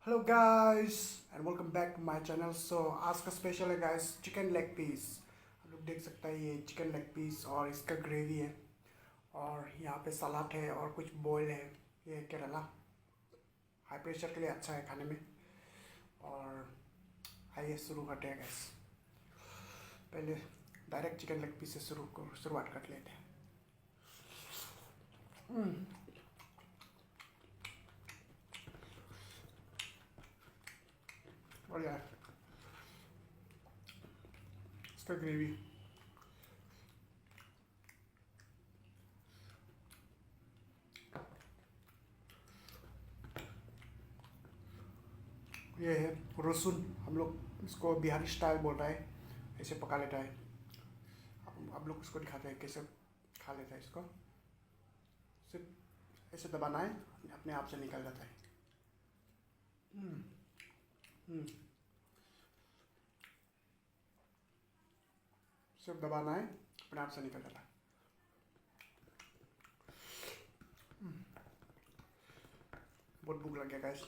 Hello guys and welcome back to my channel. So आज का special है guys chicken leg piece. आप लोग देख सकते हैं ये चिकन लेग पीस और इसका ग्रेवी है और यहाँ पे सलाद है और कुछ बॉयल है। ये केरला हाई प्रेशर के लिए अच्छा है खाने में। और आइए शुरू करते हैं गाइस। पहले डायरेक्ट चिकन लेग पीस से शुरुआत कर लेते हैं। और यार इसका ग्रेवी ये है रसुन। हम लोग इसको बिहारी स्टाइल बोल रहा है, ऐसे पका लेता है। आप लोग इसको दिखाते हैं कैसे खा लेता है इसको। सिर्फ ऐसे दबाना है, अपने आप से निकल जाता है। हम्म, सिर्फ दबाना है, अपने आप से निकल जाता है। बहुत भूख लग गया गाइस।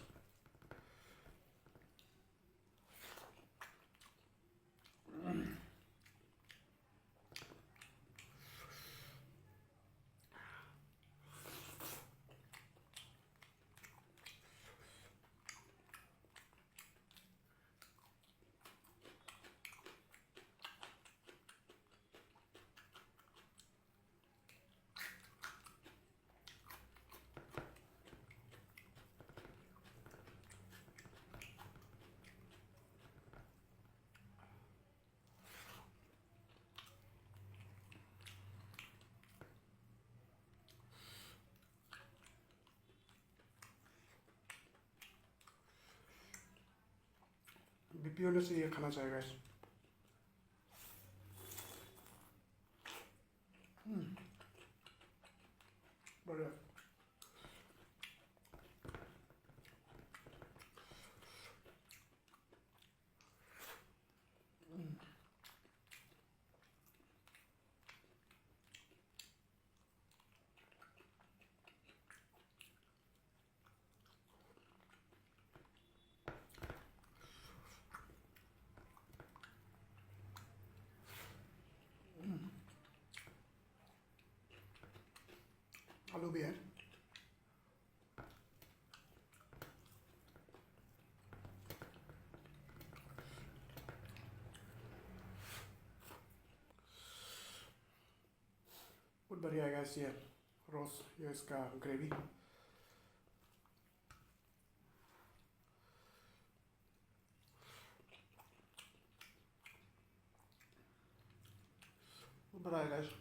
बीपी होने से ये खाना चाहिए गाइस। बढ़िया। आलू भी है। बहुत बढ़िया है गाइस ये रोस, ये इसका ग्रेवी। बहुत बढ़िया है गाइस।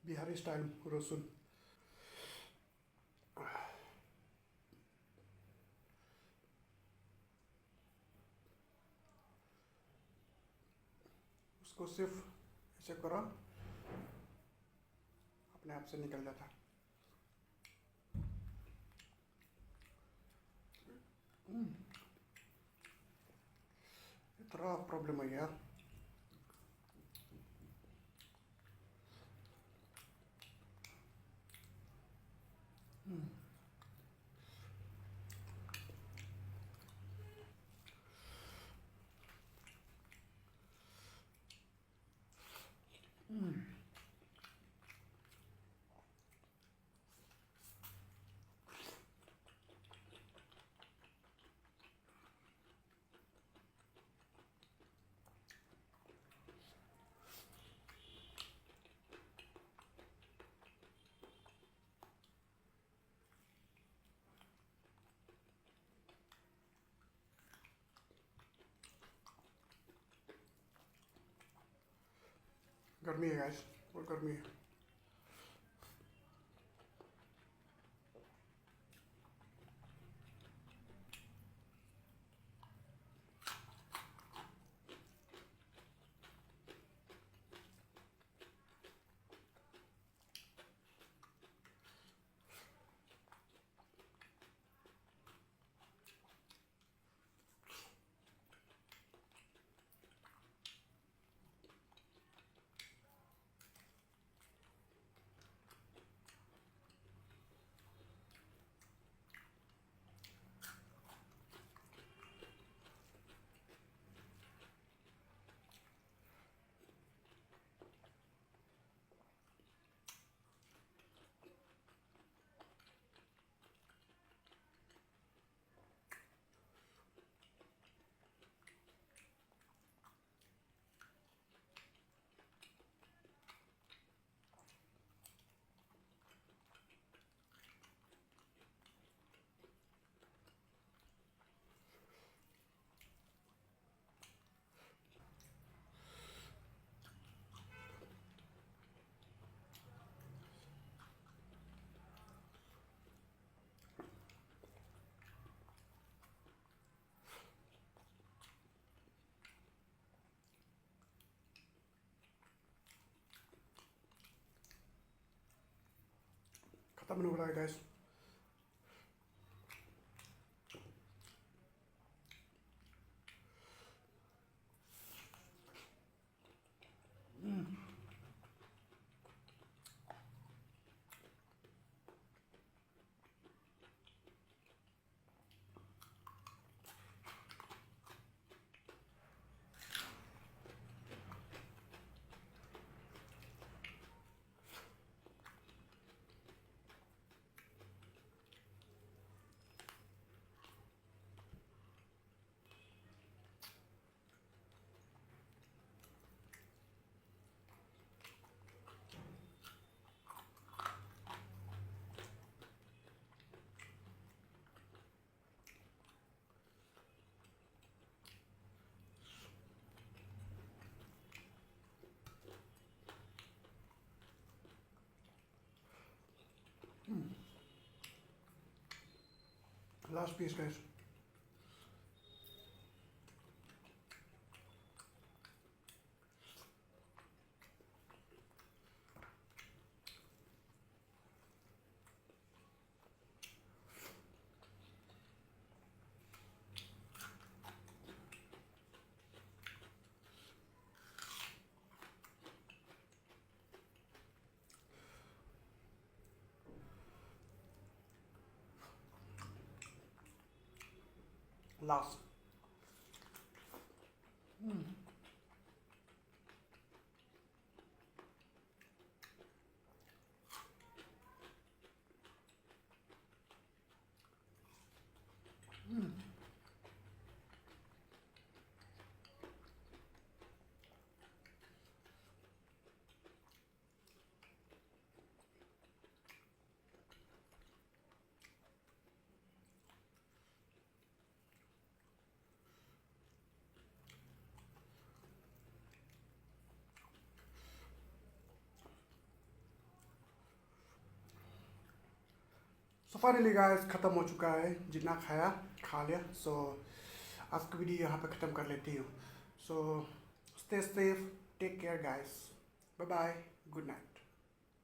बिहारी स्टाइल रसुन। उसको सिर्फ ऐसे करो, अपने आप से निकल जाता है। इतना प्रॉब्लम है यार। गर्मी है गाइस, बहुत गर्मी है। खत्म होने वाला है gas. Last piece, guys. Last. So finally guys ख़त्म हो चुका है, जितना खाया खा लिया। सो आज की वीडियो यहाँ पे ख़त्म कर लेती हूँ। So stay safe, take care guys, bye bye, good night.